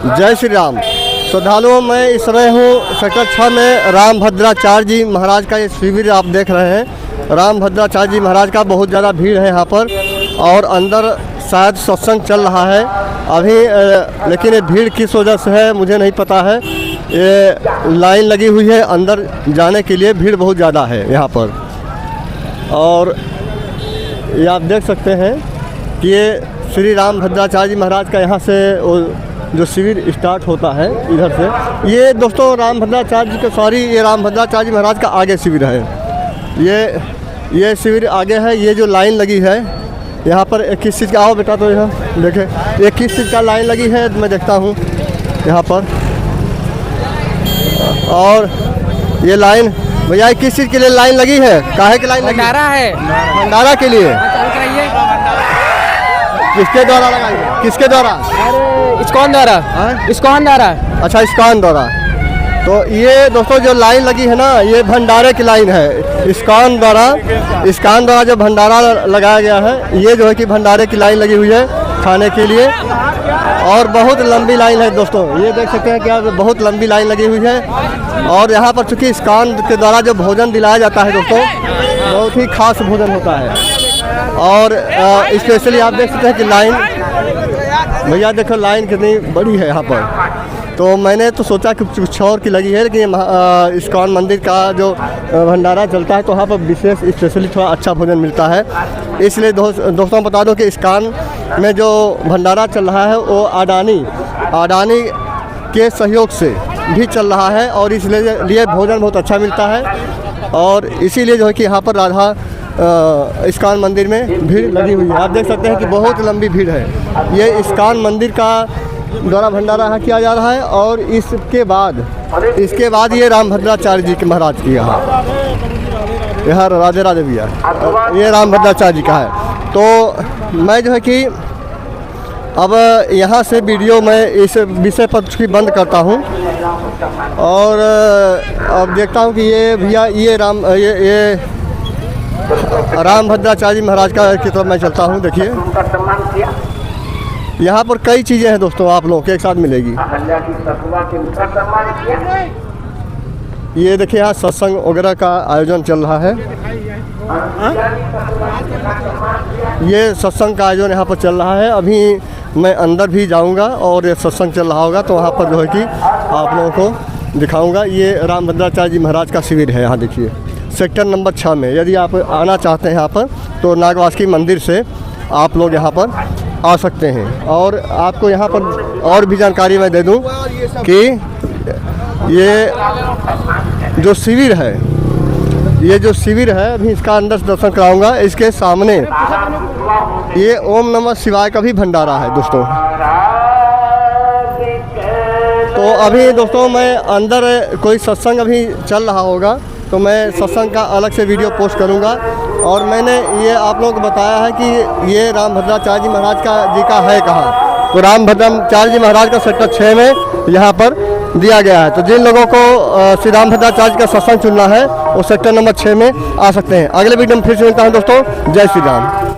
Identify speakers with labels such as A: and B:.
A: जय श्री राम। श्रद्धालुओं, मैं इस समय हूँ सेक्टर 6 में राम भद्राचार्य जी महाराज का ये शिविर आप देख रहे हैं। राम भद्राचार्य जी महाराज का बहुत ज़्यादा भीड़ है यहाँ पर और अंदर शायद सत्संग चल रहा है अभी, लेकिन ये भीड़ किस वजह से है मुझे नहीं पता है। ये लाइन लगी हुई है अंदर जाने के लिए, भीड़ बहुत ज़्यादा है यहाँ पर। और ये आप देख सकते हैं कि ये श्री राम भद्राचार्य जी महाराज का यहाँ से जो शिविर स्टार्ट होता है इधर से। ये दोस्तों राम भद्राचार्य जी के ये राम भद्राचार्य जी महाराज का आगे शिविर है। ये शिविर आगे है। ये जो लाइन लगी है यहाँ पर 21 चीज़ का, आओ बेटा तो यहाँ देखें 21 चीज़ का लाइन लगी है, मैं देखता हूँ यहाँ पर। और ये लाइन भैया 21 चीज़ के लिए लाइन लगी है। काहे की लाइन लगी?
B: भंडारा है,
A: भंडारा के लिए। किसके द्वारा लगाई है? किसके द्वारा?
B: अरे इस्कॉन द्वारा। इस्कॉन द्वारा।
A: अच्छा, इस्कॉन द्वारा। तो ये दोस्तों जो लाइन लगी है ना, ये भंडारे की लाइन है इस्कॉन द्वारा जो भंडारा लगाया गया है, ये जो है कि भंडारे की लाइन लगी हुई है खाने के लिए। और बहुत लंबी लाइन है दोस्तों, ये देख सकते हैं क्या, बहुत लंबी लाइन लगी हुई है। और यहाँ पर चूँकि इस्कॉन के द्वारा जो भोजन दिलाया जाता है दोस्तों, बहुत ही खास भोजन होता है। और स्पेशली आप देख सकते हैं कि लाइन, भैया देखो लाइन कितनी बड़ी है यहाँ पर। तो मैंने तो सोचा कि कुछ और की लगी है, लेकिन इस्कॉन मंदिर का जो भंडारा चलता है तो वहाँ पर विशेष स्पेशली थोड़ा अच्छा भोजन मिलता है। इसलिए दोस्तों बता दो कि इस्कॉन में जो भंडारा चल रहा है वो अडानी के सहयोग से भी चल रहा है और इसलिए भोजन बहुत अच्छा मिलता है। और इसीलिए जो है कि यहाँ पर इस्कॉन मंदिर में भीड़ लगी हुई है। आप देख सकते हैं कि बहुत लंबी भीड़ है। ये इस्कॉन मंदिर का द्वारा भंडारा यहाँ किया जा रहा है। और इसके बाद ये राम भद्राचार्य जी के महाराज की यहाँ राधे राधे भैया, ये राम भद्राचार्य जी का है। तो मैं जो है कि अब यहाँ से वीडियो मैं इस विषय पर बंद करता हूँ और अब देखता हूँ कि ये भैया ये राम भद्राचार्य जी महाराज की तरफ मैं चलता हूँ। देखिए यहाँ पर कई चीज़ें हैं दोस्तों, आप लोगों के एक साथ मिलेगी। ये देखिए यहाँ सत्संग वगैरह का आयोजन चल रहा है। ये सत्संग का आयोजन यहाँ पर चल रहा है। अभी मैं अंदर भी जाऊँगा और ये सत्संग चल रहा होगा तो वहाँ पर जो है कि आप लोगों को दिखाऊँगा। ये राम भद्राचार्य जी महाराज का शिविर है। यहाँ देखिए सेक्टर नंबर 6 में। यदि आप आना चाहते हैं यहाँ पर तो नागवासुकी मंदिर से आप लोग यहाँ पर आ सकते हैं। और आपको यहाँ पर और भी जानकारी मैं दे दूँ कि ये जो शिविर है अभी इसका अंदर से दर्शन कराऊंगा। इसके सामने ये ओम नमः शिवाय का भी भंडारा है दोस्तों। तो अभी दोस्तों मैं अंदर कोई सत्संग अभी चल रहा होगा तो मैं सत्संग का अलग से वीडियो पोस्ट करूंगा। और मैंने ये आप लोगों को बताया है कि ये राम भद्राचार्य जी महाराज जी का है कहाँ, तो राम भद्राचार्य जी महाराज का सेक्टर 6 में यहाँ पर दिया गया है। तो जिन लोगों को श्री राम भद्राचार्य का सत्संग चुनना है वो सेक्टर नंबर 6 में आ सकते हैं। अगले वीडियो में फिर से मिलता हूँ दोस्तों। जय श्री राम।